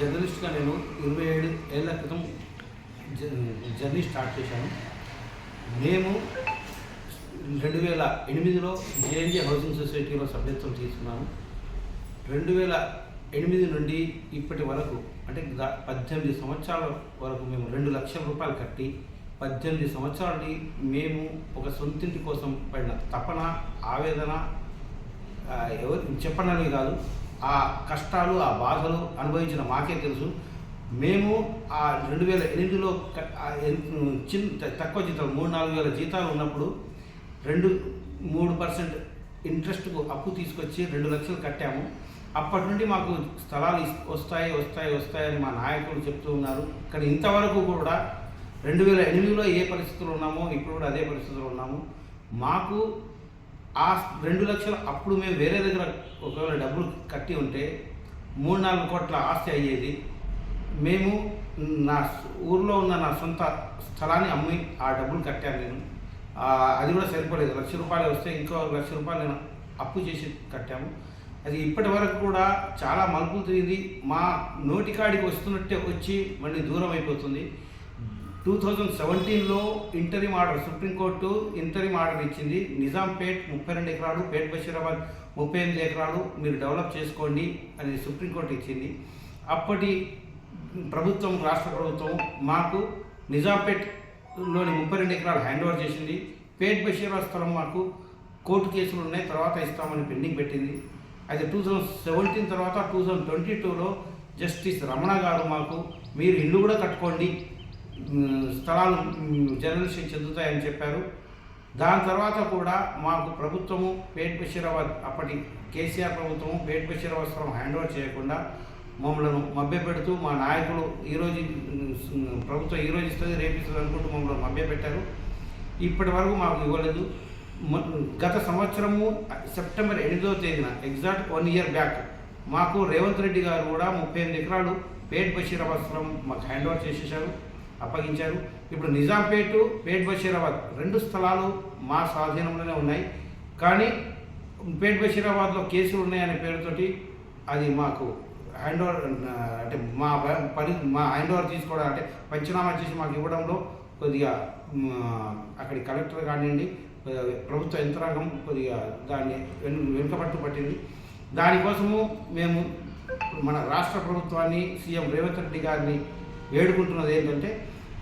జర్నలిస్ట్గా నేను 27 ఏళ్ల క్రితం జర్నీ స్టార్ట్ చేశాను. మేము 2008లో జేఎన్జే హౌసింగ్ సొసైటీలో సభ్యత్వం తీసుకున్నాము. 2008 నుండి ఇప్పటి వరకు అంటే 18 సంవత్సరాల వరకు మేము 2 లక్షల రూపాయలు కట్టి 18 సంవత్సరాలు మేము ఒక సొంతింటి కోసం పడిన తపన, ఆవేదన ఎవరు చెప్పనని కాదు. ఆ కష్టాలు, ఆ బాధలు అనుభవించిన మాకే తెలుసు. మేము ఆ 2008లో తక్కువ జీతాలు 3-4 వేల జీతాలు ఉన్నప్పుడు 2-3% ఇంట్రెస్ట్కు అప్పు తీసుకొచ్చి 2 లక్షలు కట్టాము. అప్పటి నుండి మాకు స్థలాలు వస్తాయని మా నాయకులు చెప్తూ ఉన్నారు. కానీ ఇంతవరకు కూడా 2008లో ఏ పరిస్థితుల్లో ఉన్నామో ఇప్పుడు కూడా అదే పరిస్థితుల్లో ఉన్నాము. మాకు ఆ 2 లక్షలు అప్పుడు మేము వేరే దగ్గర ఒకవేళ డబ్బులు కట్టి ఉంటే 3-4 కోట్ల ఆస్తి అయ్యేది. మేము నా ఊర్లో ఉన్న నా సొంత స్థలాన్ని అమ్మి ఆ డబ్బులు కట్టాను నేను. అది కూడా సరిపోలేదు. 1 లక్ష రూపాయలు వస్తే ఇంకో 1 లక్ష రూపాయలు నేను అప్పు చేసి కట్టాము. అది ఇప్పటి వరకు కూడా చాలా మలుపులు తిరిగింది. మా నోటికాడికి వస్తున్నట్టే వచ్చి మళ్ళీ దూరం అయిపోతుంది. 2017లో ఇంటరిమ్ ఆర్డర్, సుప్రీంకోర్టు ఇంటరిమ్ ఆర్డర్ ఇచ్చింది. నిజాంపేట్ 32 ఎకరాలు, పేట్ బషీరాబాద్ 38 ఎకరాలు మీరు డెవలప్ చేసుకోండి అని సుప్రీంకోర్టు ఇచ్చింది. అప్పటి ప్రభుత్వం, రాష్ట్ర ప్రభుత్వం మాకు నిజాంపేట్లోని 32 ఎకరాలు హ్యాండ్ ఓవర్ చేసింది. పేట్ బషీరాబాద్ స్థలం మాకు కోర్టు కేసులు ఉన్నాయి, తర్వాత ఇస్తామని పెండింగ్ పెట్టింది. అయితే 2017 తర్వాత 2022లో జస్టిస్ రమణ గారు మాకు మీరు ఇల్లు కూడా కట్టుకోండి, స్థలాలు జర్నలిస్ట్కి చెందుతాయని చెప్పారు. దాని తర్వాత కూడా మాకు ప్రభుత్వము పేట్ బషీరాబాద్, అప్పటి కేసీఆర్ ప్రభుత్వము పేట్ బషీరాబాద్ స్థలం హ్యాండ్ ఓవర్ చేయకుండా మమ్మల్ని మభ్యపెడుతూ మా నాయకులు ఈరోజు ప్రభుత్వం ఈరోజు ఇస్తుంది రేపు ఇస్తుంది అనుకుంటూ మమ్మల్ని మభ్యపెట్టారు. ఇప్పటి వరకు మాకు ఇవ్వలేదు. గత సంవత్సరము సెప్టెంబర్ 8వ తేదీన ఎగ్జాక్ట్ 1 ఇయర్ బ్యాక్ మాకు రేవంత్ రెడ్డి గారు కూడా 38 ఎకరాలు పేట్ బషీరాబాద్ స్థలం మాకు హ్యాండ్ ఓవర్ చేసేసారు, అప్పగించారు. ఇప్పుడు నిజాంపేట, పేట్ బషీరాబాద్ 2 స్థలాలు మా స్వాధీనంలోనే ఉన్నాయి. కానీ పేట్ బషీరాబాద్లో కేసులు ఉన్నాయనే పేరుతోటి అది మాకు హ్యాండ్ ఓవర్ అంటే మా హ్యాండ్ ఓవర్ తీసుకోవడం అంటే పంచనామా చేసి మాకు ఇవ్వడంలో కొద్దిగా అక్కడి కలెక్టర్ కానివ్వండి, ప్రభుత్వ యంత్రాంగం కొద్దిగా దాన్ని వెనుకబట్టు పట్టింది. దానికోసము మేము మన రాష్ట్ర ప్రభుత్వాన్ని, సీఎం రేవంత్ రెడ్డి గారిని వేడుకుంటున్నది ఏంటంటే,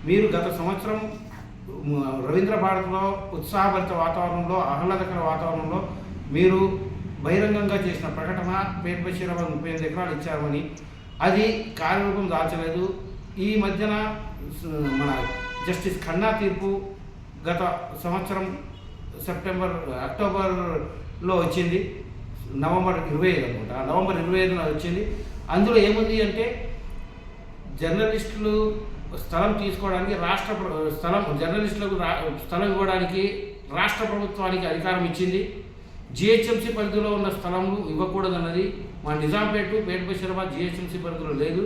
మీరు గత సంవత్సరం రవీంద్ర భారత్లో ఉత్సాహభరిత వాతావరణంలో, ఆహ్లాదకర వాతావరణంలో మీరు బహిరంగంగా చేసిన ప్రకటన పేట్ బషీరాబాద్ 38 ఎకరాలు ఇచ్చామని, అది కార్యరూపం దాల్చలేదు. ఈ మధ్యన మన జస్టిస్ ఖన్నా తీర్పు గత సంవత్సరం అక్టోబర్లో వచ్చింది, నవంబర్ 25 అనుకుంటా, నవంబర్ 25న వచ్చింది. అందులో ఏముంది అంటే, జర్నలిస్టులు స్థలం తీసుకోవడానికి జర్నలిస్టులకు స్థలం ఇవ్వడానికి రాష్ట్ర ప్రభుత్వానికి అధికారం ఇచ్చింది. జిహెచ్ఎంసీ పరిధిలో ఉన్న స్థలంలో ఇవ్వకూడదన్నది. మా నిజాంపేట, పేట్ బషీరాబాద్ జిహెచ్ఎంసీ పరిధిలో లేదు,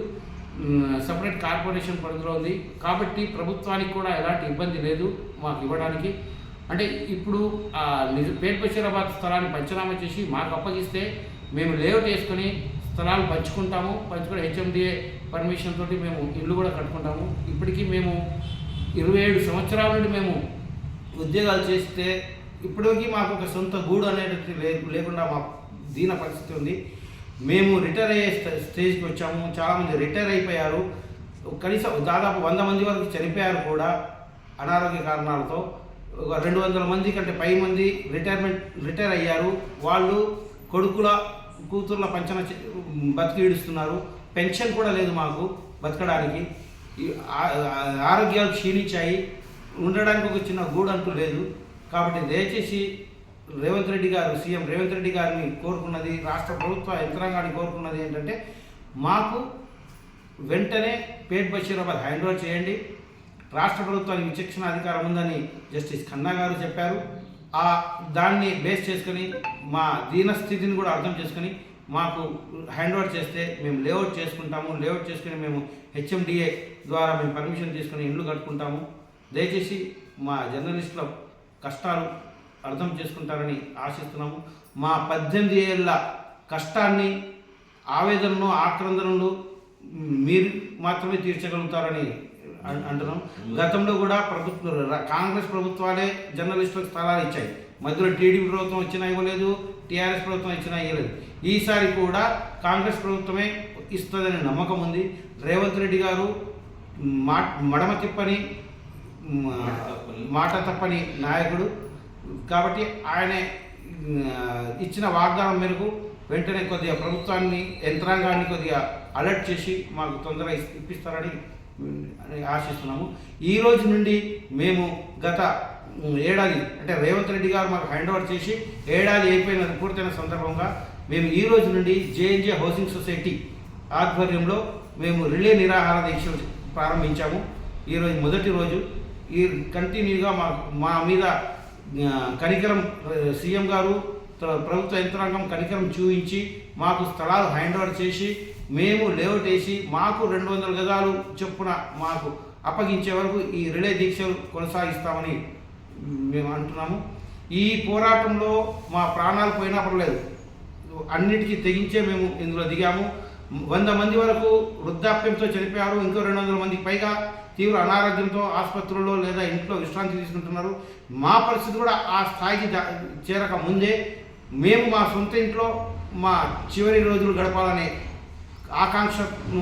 సపరేట్ కార్పొరేషన్ పరిధిలో ఉంది. కాబట్టి ప్రభుత్వానికి కూడా ఎలాంటి ఇబ్బంది లేదు మాకు ఇవ్వడానికి. అంటే ఇప్పుడు పేట్ బషీరాబాద్ స్థలాన్ని పంచనామా చేసి మాకు అప్పగిస్తే మేము లేఅవుట్ వేసుకొని స్థలాలు పంచుకుంటాము. హెచ్ఎండిఏ పర్మిషన్ తోటి మేము ఇల్లు కూడా కట్టుకుంటాము. ఇప్పటికీ మేము 27 సంవత్సరాల నుండి మేము ఉద్యోగాలు చేస్తే ఇప్పటికీ మాకు ఒక సొంత గూడు అనేది లేకుండా మా దీన పరిస్థితి ఉంది. మేము రిటైర్ అయ్యే స్టేజ్కి వచ్చాము. చాలామంది రిటైర్ అయిపోయారు. కనీసం దాదాపు 100 మంది వరకు చనిపోయారు కూడా అనారోగ్య కారణాలతో. 200 మంది కంటే పై మంది రిటైర్ అయ్యారు. వాళ్ళు కొడుకుల, కూతుర్ల పంచన బతికి ఈడుస్తున్నారు. పెన్షన్ కూడా లేదు మాకు బతకడానికి. ఆరోగ్యాలు క్షీణించాయి. ఉండడానికి ఒక చిన్న గూడు అంటూ లేదు. కాబట్టి దయచేసి రేవంత్ రెడ్డి గారు, సీఎం రేవంత్ రెడ్డి గారిని కోరుకున్నది, రాష్ట్ర ప్రభుత్వ యంత్రాంగాన్ని కోరుకున్నది ఏంటంటే, మాకు వెంటనే పేట్ బషీరాబాద్ హ్యాండ్ ఓవర్ చేయండి. రాష్ట్ర ప్రభుత్వానికి విచక్షణ అధికారం ఉందని జస్టిస్ ఖన్నా గారు చెప్పారు. దాన్ని బేస్ చేసుకొని మా దీనస్థితిని కూడా అర్థం చేసుకొని మాకు హ్యాండ్ ఓవర్ చేస్తే మేము లేఅవుట్ చేసుకుంటాము. లేఅవుట్ చేసుకుని మేము హెచ్ఎండిఏ ద్వారా మేము పర్మిషన్ తీసుకుని ఇల్లు కట్టుకుంటాము. దయచేసి మా జర్నలిస్టుల కష్టాలు అర్థం చేసుకుంటారని ఆశిస్తున్నాము. మా 18 ఏళ్ళ కష్టాన్ని, ఆవేదనను, ఆక్రందనలు మీరు మాత్రమే తీర్చగలుగుతారని అంటున్నాం. గతంలో కూడా కాంగ్రెస్ ప్రభుత్వాలే జర్నలిస్టులకు స్థలాలు ఇచ్చాయి. మధ్యలో టీడీపీ ప్రభుత్వం వచ్చినా ఇవ్వలేదు, టీఆర్ఎస్ ప్రభుత్వం ఇచ్చినా ఇవ్వలేదు. ఈసారి కూడా కాంగ్రెస్ ప్రభుత్వమే ఇస్తుందనే నమ్మకం ఉంది. రేవంత్ రెడ్డి గారు మడమ తిప్పని, మాట తప్పని నాయకుడు కాబట్టి ఆయన ఇచ్చిన వాగ్దానం మేరకు వెంటనే కొద్దిగా ప్రభుత్వాన్ని, యంత్రాంగాన్ని కొద్దిగా అలర్ట్ చేసి మాకు తొందరగా ఇప్పిస్తారని ఆశిస్తున్నాము. ఈ రోజు నుండి మేము గత ఏడాది అంటే రేవంత్ రెడ్డి గారు మాకు హ్యాండ్ ఓవర్ చేసి ఏడాది పూర్తయిన సందర్భంగా మేము ఈ రోజు నుండి జేఎన్జే హౌసింగ్ సొసైటీ ఆధ్వర్యంలో మేము రిలే నిరాహార దీక్ష ప్రారంభించాము. ఈరోజు మొదటి రోజు. ఈ కంటిన్యూగా మా మీద కనికరం సీఎం గారు, ప్రభుత్వ యంత్రాంగం కనికరం చూపించి మాకు స్థలాలు హ్యాండ్ ఓవర్ చేసి మేము లేఅవుట్ వేసి మాకు 200 గజాలు చొప్పున మాకు అప్పగించే వరకు ఈ రిలే దీక్షలు కొనసాగిస్తామని మేము అంటున్నాము. ఈ పోరాటంలో మా ప్రాణాలు పోయినా పర్లేదు, అన్నిటికీ తెగించే మేము ఇందులో దిగాము. 100 మంది వరకు వృద్ధాప్యంతో చనిపోయారు. ఇంకో 200 మందికి పైగా తీవ్ర అనారోగ్యంతో ఆసుపత్రుల్లో లేదా ఇంట్లో విశ్రాంతి తీసుకుంటున్నారు. మా పరిస్థితి కూడా ఆ స్థాయికి చేరక ముందే మేము మా సొంత ఇంట్లో మా చివరి రోజులు గడపాలనే ఆకాంక్షను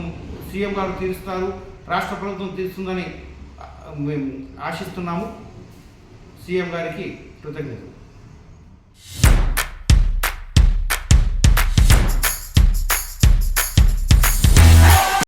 సీఎం గారు తీరుస్తారు, రాష్ట్ర ప్రభుత్వం తీరుస్తుందని మేము ఆశిస్తున్నాము. సీఎం గారికి కృతజ్ఞతలు.